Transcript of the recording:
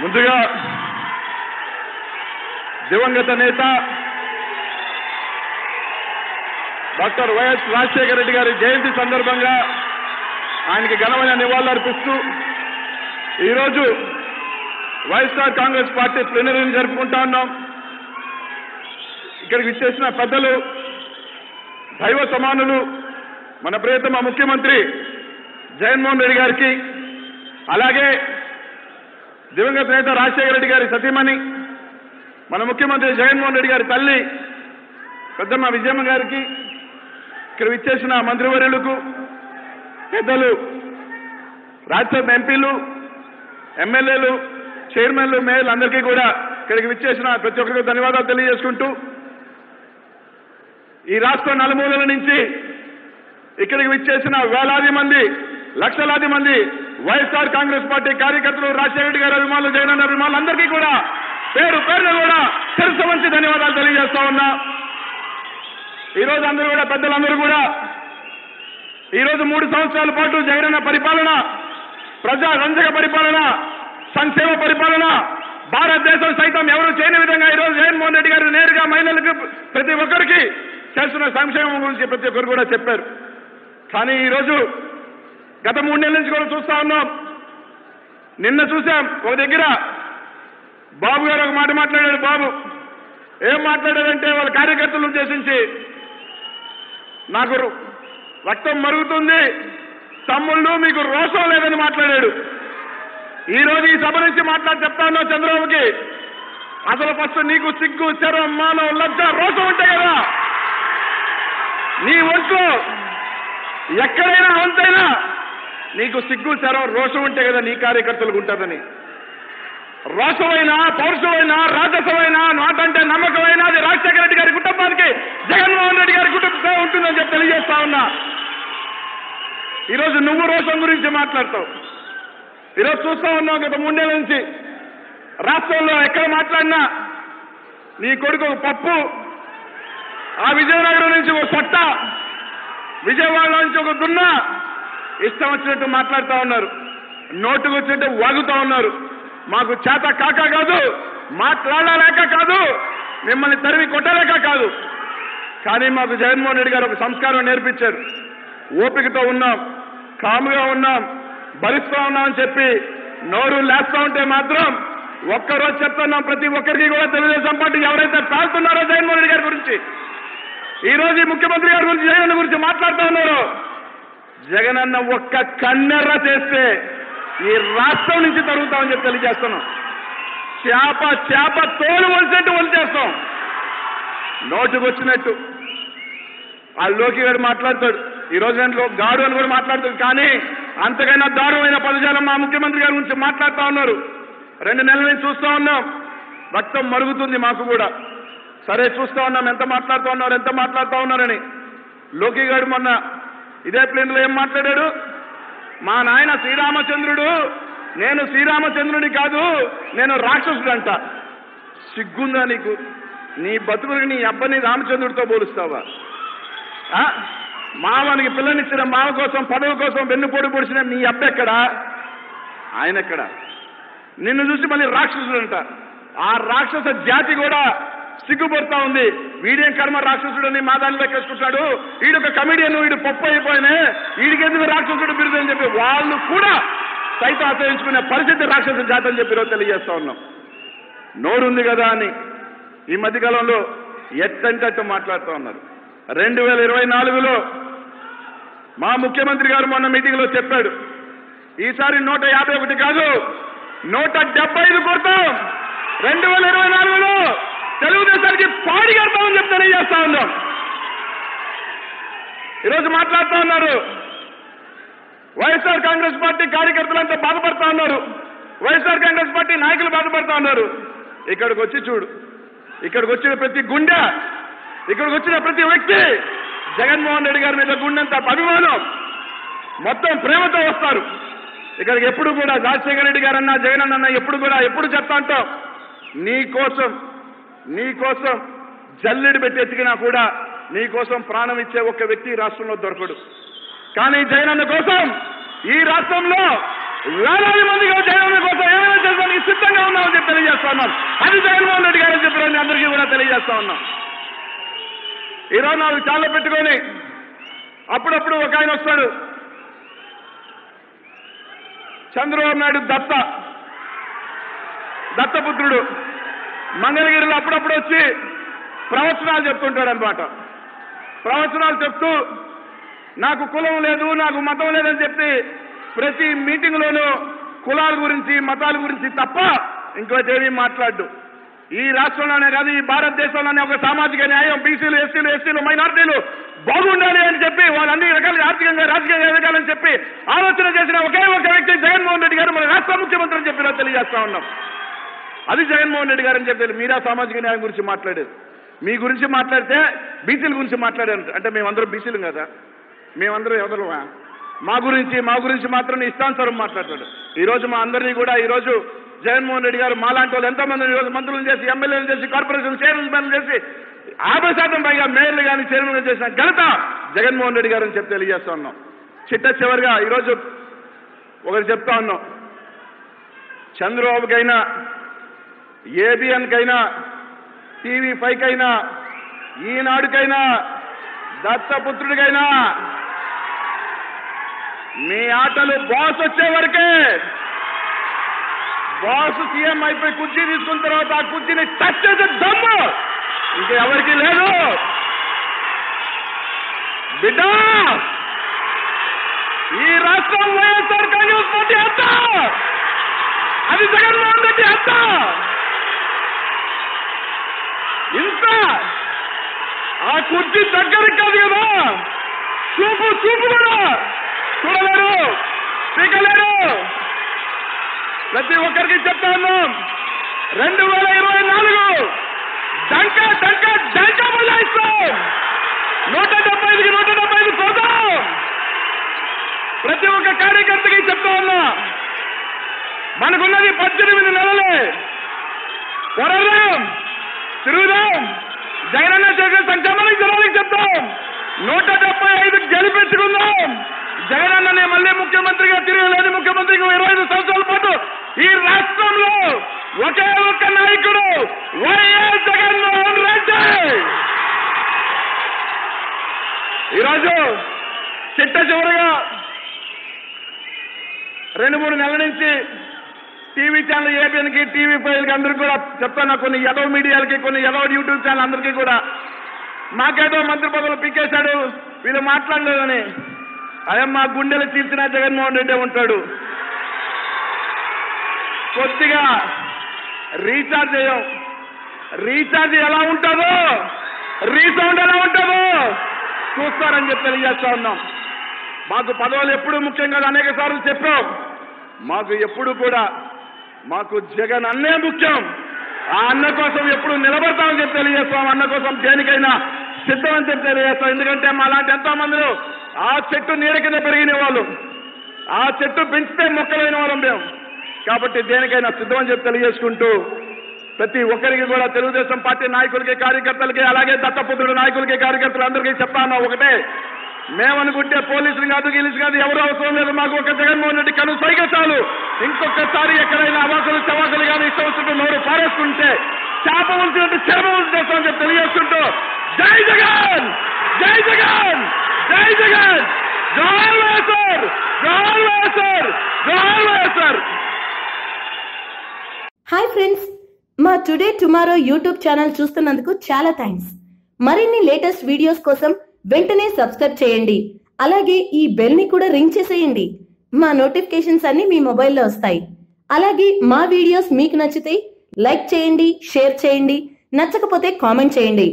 ముందుగా దివంగత నేత డాక్టర్ వైఎస్ రాజశేఖర రెడ్డి గారి జయంతి సందర్భంగా ఆయనకి ఘనమైన నివాళులర్పిస్తూ ఈరోజు వైఎస్ఆర్ కాంగ్రెస్ పార్టీ ప్లీనరీని జరుపుకుంటా ఉన్నాం. ఇక్కడికి విచ్చేసిన పెద్దలు, దైవ సమానులు, మన ప్రియతమ ముఖ్యమంత్రి జగన్మోహన్ రెడ్డి గారికి, అలాగే దివంగత నేత రాజశేఖర రెడ్డి గారి సతీమణి, మన ముఖ్యమంత్రి జగన్మోహన్ రెడ్డి గారి తల్లి పెద్దమ్మ విజయమ్మ గారికి, ఇక్కడ విచ్చేసిన మంత్రివర్యులకు, పెద్దలు, రాజ్యసభ ఎంపీలు, ఎమ్మెల్యేలు, చైర్మన్లు, మేయర్లు అందరికీ కూడా ఇక్కడికి విచ్చేసిన ప్రతి ఒక్కరికి ధన్యవాదాలు తెలియజేసుకుంటూ, ఈ రాష్ట్ర నలుమూలల నుంచి ఇక్కడికి విచ్చేసిన వేలాది మంది, లక్షలాది మంది వైఎస్ఆర్ కాంగ్రెస్ పార్టీ కార్యకర్తలు, రాజశేఖర రెడ్డి గారి అభిమానులు, జగనన్న అభిమానులు అందరికీ కూడా పేరు పేరున కూడా శిరస్సు వంచి ధన్యవాదాలు తెలియజేస్తా ఉన్నా. ఈరోజు అందరూ కూడా, పెద్దలందరూ కూడా ఈరోజు 3 సంవత్సరాల పాటు జగనన్న పరిపాలన, ప్రజా రంజక పరిపాలన, సంక్షేమ పరిపాలన, భారతదేశం సైతం ఎవరు చేయని విధంగా ఈరోజు జగన్మోహన్ రెడ్డి గారు నేరుగా మహిళలకు, ప్రతి ఒక్కరికి చేస్తున్న సంక్షేమం గురించి ప్రతి ఒక్కరు కూడా చెప్పారు. కానీ ఈరోజు గత 3 నెలల నుంచి కూడా చూస్తా ఉన్నాం. నిన్న చూసాం ఒక దగ్గర బాబు గారు ఒక మాట మాట్లాడాడు. బాబు ఏం మాట్లాడాడంటే, వాళ్ళ కార్యకర్తలను ఉద్దేశించి నాకు రక్తం మరుగుతుంది, తమ్ముళ్ళు మీకు రోషం లేదని మాట్లాడాడు. ఈ రోజు ఈ సభ నుంచి చెప్తా ఉన్నా చంద్రబాబుకి, అసలు ఫస్ట్ నీకు సిగ్గు, శరం, మానం, లజ్జ, రోషం ఉంటాయి కదా. నీ ఒంట్లో ఎక్కడైనా వంతైనా నీకు సిగ్గు, శరం, రోషం ఉంటే కదా నీ కార్యకర్తలకు ఉంటుందని. రోషమైనా, పౌరుషమైనా, రాజసమైనా, నాటంటే నమ్మకమైనా అది రాజశేఖర రెడ్డి గారి కుటుంబానికి, జగన్మోహన్ రెడ్డి గారి కుటుంబం ఉంటుందని చెప్పి తెలియజేస్తా ఉన్నా. ఈరోజు నువ్వు రోషం గురించి మాట్లాడతావు. ఈరోజు చూస్తా ఉన్నావు గత 3 నెలల నుంచి రాష్ట్రంలో ఎక్కడ మాట్లాడినా నీ కొడుకు ఒక పప్పు, ఆ విజయనగరం నుంచి ఒక సొట్ట, విజయవాడ నుంచి ఒక దున్న, ఇష్టం వచ్చినట్టు మాట్లాడుతూ ఉన్నారు, నోటుకు వచ్చినట్టు వాగుతూ ఉన్నారు. మాకు చేత కాక కాదు, మాట్లాడలేక కాదు, మిమ్మల్ని తరిమి కొట్టలేక కాదు, కానీ మాకు జగన్మోహన్ రెడ్డి గారు ఒక సంస్కారం నేర్పించారు. ఓపికతో ఉన్నాం, కాముగా ఉన్నాం, భరిస్తూ ఉన్నామని చెప్పి నోరు లేస్తూ ఉంటే మాత్రం ఒక్కరోజు చెప్తున్నాం, ప్రతి ఒక్కరికి కూడా తెలుగుదేశం పార్టీ ఎవరైతే తాగుతున్నారో జగన్మోహన్ రెడ్డి గారి గురించి, ఈ రోజు ఈ ముఖ్యమంత్రి గారి గురించి, జగన్ గురించి మాట్లాడుతూ ఉన్నారు. జగనన్న ఒక్క కన్నెర్ర చేస్తే ఈ రాష్ట్రం నుంచి తరుగుతామని చెప్పి తెలియజేస్తున్నాం. చేప తోలు వలిసినట్టు వలిచేస్తాం, నోటుకు వచ్చినట్టు. ఆ లోకి గారు మాట్లాడతాడు, ఈ రోజు గంటలో గాడు అని కూడా మాట్లాడుతాడు, కానీ అంతకైనా దారుణమైన పదజాలం మా ముఖ్యమంత్రి గారి గురించి మాట్లాడుతూ ఉన్నారు. 2 నెలల నుంచి చూస్తూ ఉన్నాం, రక్తం మరుగుతుంది మాకు కూడా. సరే చూస్తూ ఉన్నాం ఎంత మాట్లాడుతూ ఉన్నారని. లోకి గారు మొన్న ఇదే ప్లేన్లో ఏం మాట్లాడాడు, మా నాయన శ్రీరామచంద్రుడు, నేను శ్రీరామచంద్రుడి కాదు, నేను రాక్షసుడు అంట. సిగ్గుందా నీకు? నీ బతుకుని నీ అబ్బని రామచంద్రుడితో పోలుస్తావా? మామనికి పిల్లనిచ్చిన మామ కోసం, పదవి కోసం వెన్నుపోటు పొడిచిన నీ అబ్బెక్కడా, ఆయన ఎక్కడా? నిన్ను చూసి మళ్ళీ రాక్షసుడు అంట. ఆ రాక్షస జాతి కూడా సిగ్గుపడుతూ ఉంది. వీడేం కర్మ రాక్షసుడని మా దానిలో ఎక్కేసుకుంటాడు, వీడొక కమిడియన్, వీడు పప్పు అయిపోయినే, వీడికెందుకు రాక్షసుడు బిరుదు అని చెప్పి వాళ్ళు కూడా సైతం ఆశ్రయించుకునే పరిస్థితి రాక్షస జాతి అని చెప్పి ఈరోజు తెలియజేస్తా ఉన్నాం. నోరుంది కదా అని ఈ మధ్యకాలంలో ఎట్టంటట్టు మాట్లాడుతూ ఉన్నారు. 2024లో మా ముఖ్యమంత్రి గారు మొన్న మీటింగ్లో చెప్పాడు, ఈసారి 151 కాదు 175 కొడతాం, 2024లో తెలుగుదేశానికి పాడి కడతామని చెప్పి తెలియజేస్తా ఉన్నాం. ఈరోజు మాట్లాడుతూ ఉన్నారు, వైఎస్ఆర్ కాంగ్రెస్ పార్టీ కార్యకర్తలంతా బాధపడతా ఉన్నారు, వైఎస్ఆర్ కాంగ్రెస్ పార్టీ నాయకులు బాధపడతా ఉన్నారు. ఇక్కడికి వచ్చి చూడు, ఇక్కడికి వచ్చిన ప్రతి గుండె, ఇక్కడికి వచ్చిన ప్రతి వ్యక్తి జగన్మోహన్ రెడ్డి గారి మీద గుండెంత అభిమానం, మొత్తం ప్రేమతో వస్తారు. ఇక్కడికి ఎప్పుడు కూడా రాజశేఖర రెడ్డి గారన్నా, జగన్ అన్న ఎప్పుడు చెప్తా అంటాం, నీ కోసం జల్లెడు పెట్టి ఎత్తికినా కూడా నీ కోసం ప్రాణం ఇచ్చే ఒక్క వ్యక్తి రాష్ట్రంలో దొరకడు. కానీ జగనన్న కోసం ఈ రాష్ట్రంలో వేలాది మందిగా జగన్ కోసం ఏమైనా చేయడానికి సిద్ధంగా ఉన్నామని చెప్పి తెలియజేస్తా ఉన్నాం. అది జగన్మోహన్ రెడ్డి గారు చెప్పిన అందరికీ కూడా తెలియజేస్తా ఉన్నాం. ఈరోజు నాకు చాలా పెట్టుకొని అప్పుడప్పుడు ఒక ఆయన వస్తాడు, చంద్రబాబు నాయుడు దత్తపుత్రుడు, మంగళగిరిలో అప్పుడప్పుడు వచ్చి ప్రవచనాలు చెప్తుంటాడు అనమాట. ప్రవచనాలు చెప్తూ నాకు కులం లేదు, నాకు మతం లేదని చెప్పి ప్రతి మీటింగ్లోనూ కులాల గురించి మతాల గురించి తప్ప ఇంకోటి ఏమీ మాట్లాడు. ఈ రాష్ట్రంలోనే కాదు, ఈ భారతదేశంలోనే ఒక సామాజిక న్యాయం, బీసీలు, ఎస్సీలు, మైనార్టీలు బాగుండాలి అని చెప్పి వాళ్ళు అన్ని రకాలుగా ఆర్థికంగా రాజకీయంగా ఎదగాలని చెప్పి ఆలోచన చేసిన ఒకే ఒక వ్యక్తి జగన్మోహన్ రెడ్డి గారు మన రాష్ట్ర ముఖ్యమంత్రి అని చెప్పి తెలియజేస్తా ఉన్నాం. అది జగన్మోహన్ రెడ్డి గారు అని చెప్పి మీరా సామాజిక న్యాయం గురించి మాట్లాడేది. మీ గురించి మాట్లాడితే బీసీల గురించి మాట్లాడారు అంటే మేమందరం బీసీలు కదా, మేమందరం ఎవరువా? మా గురించి మాత్రం ఇష్టానుసారం మాట్లాడతాడు. ఈరోజు మా అందరినీ కూడా ఈరోజు జగన్మోహన్ రెడ్డి గారు మాలాంటి వాళ్ళు ఎంతోమంది ఈరోజు మంత్రులను చేసి, ఎమ్మెల్యేలు చేసి, కార్పొరేషన్ చైర్మన్ చేసి 50% పైగా మేయర్లు కానీ చైర్మన్ చేసిన ఘనత జగన్మోహన్ రెడ్డి గారు అని చెప్పి తెలియజేస్తా ఉన్నాం. చివరిగా ఈరోజు ఒకటి చెప్తా ఉన్నాం, చంద్రబాబుకైనా, ఏబిఎన్కైనా, TV5కైనా, ఈనాడుకైనా, దత్తపుత్రుడికైనా మీ ఆటలు బాస్ వచ్చే వరకే. బాస్ సీఎం అయిపోయి కుర్చీ తీసుకున్న తర్వాత ఆ కుర్చీని టచ్ చేసే దమ్ము ఇంకెవరికి లేదు. బిడ్డ, ఈ రాష్ట్రం వైఎస్ఆర్ కాంగ్రెస్ పార్టీ హత్త, అది జగన్మోహన్ రెడ్డి హత్త. ఇంత ఆ కుర్చీ దగ్గరికి కాదు కదా, చూపు కూడా చూడలేరు, పీకలేరు. ప్రతి ఒక్కరికి చెప్తా ఉన్నాం, 2024 డంకా బలాయిస్తాం. 175 పోతాం. ప్రతి ఒక్క కార్యకర్తకి చెప్తా ఉన్నా, మనకున్నది 18 నెలలే. పోరాడదాం, తిరుగుదాం, జగనన్న చేసే సంక్షేమానికి జనానికి చెప్తాం. 175 గెలిపించుకుందాం. జగనన్ననే మళ్ళీ ముఖ్యమంత్రిగా, తిరగలేని ముఖ్యమంత్రిగా 25 సంవత్సరాల పాటు ఈ రాష్ట్రంలో ఒకే ఒక్క నాయకుడు వైఎస్ జగన్మోహన్ రెడ్డి. ఈరోజు చివరగా 2-3 నెలల నుంచి టీవీ ఛానల్ ఏబిఎన్కి, TV5కి అందరికీ కూడా చెప్తాను, కొన్ని ఎదవ మీడియాలకి, కొన్ని ఎదవ యూట్యూబ్ ఛానల్ అందరికీ కూడా మాకేదో మంత్రి పదవులు పీకేశాడు, వీళ్ళు మాట్లాడలేదని. అదే మా గుండెలు చీల్చిన జగన్మోహన్ రెడ్డి ఉంటాడు. కొద్దిగా రీఛార్జ్ చేయం. రీఛార్జ్ ఎలా ఉంటుందో, రీసౌండ్ ఎలా ఉంటుందో చూస్తారని చెప్పి తెలియజేస్తా ఉన్నాం. మాకు పదవులు ఎప్పుడు ముఖ్యం కాదు, అనేక సార్లు చెప్పాం. మాకు ఎప్పుడు కూడా మాకు జగన్ అన్నే ముఖ్యం. ఆ అన్న కోసం ఎప్పుడు నిలబడతామని చెప్పి తెలియజేస్తాం. అన్న కోసం దేనికైనా సిద్ధం అని చెప్పి తెలియజేస్తాం. ఎందుకంటే మా లాంటి ఎంతో మందిలో ఆ చెట్టు నీడ కింద పెరిగిన వాళ్ళు, ఆ చెట్టు పెంచితే మొక్కలైన వాళ్ళం మేము. కాబట్టి దేనికైనా సిద్ధం అని చెప్పి తెలియజేసుకుంటూ ప్రతి ఒక్కరికి కూడా తెలుగుదేశం పార్టీ నాయకులకి, కార్యకర్తలకి, అలాగే దత్తపుత్రుడు నాయకులకి, కార్యకర్తలు అందరికీ చెప్తాను ఒకటే, మేమనుకుంటే పోలీసులు కాదు, గీలీసు కాదు, ఎవరు అవసరం లేదు. మాకు ఒక జగన్మోహన్ రెడ్డి కను సైగ చాలు. ఇంకొకసారి ఎక్కడైనా అవాకులు చవాకులు కానీ ఇష్టం వచ్చినట్టు నోరు పారేసుకుంటే చేప ఉంచినట్టు చెరమ ఉంచి చేస్తామని చెప్పి తెలియజేస్తుంటూ జై జగన్, జై జగన్, జై జగన్, జై వైఎస్ఆర్, జై వైఎస్ఆర్, జై వైఎస్ఆర్. హాయ్ ఫ్రెండ్స్, మా టుడే టుమారో యూట్యూబ్ ఛానల్ చూస్తున్నందుకు చాలా థ్యాంక్స్. మరిన్ని లేటెస్ట్ వీడియోస్ కోసం వెంటనే సబ్స్క్రైబ్ చేయండి. అలాగే ఈ బెల్ ని కూడా రింగ్ చేసేయండి. మా నోటిఫికేషన్స్ అన్ని మీ మొబైల్లో వస్తాయి. అలాగే మా వీడియోస్ మీకు నచ్చితే లైక్ చేయండి, షేర్ చేయండి, నచ్చకపోతే కామెంట్ చేయండి.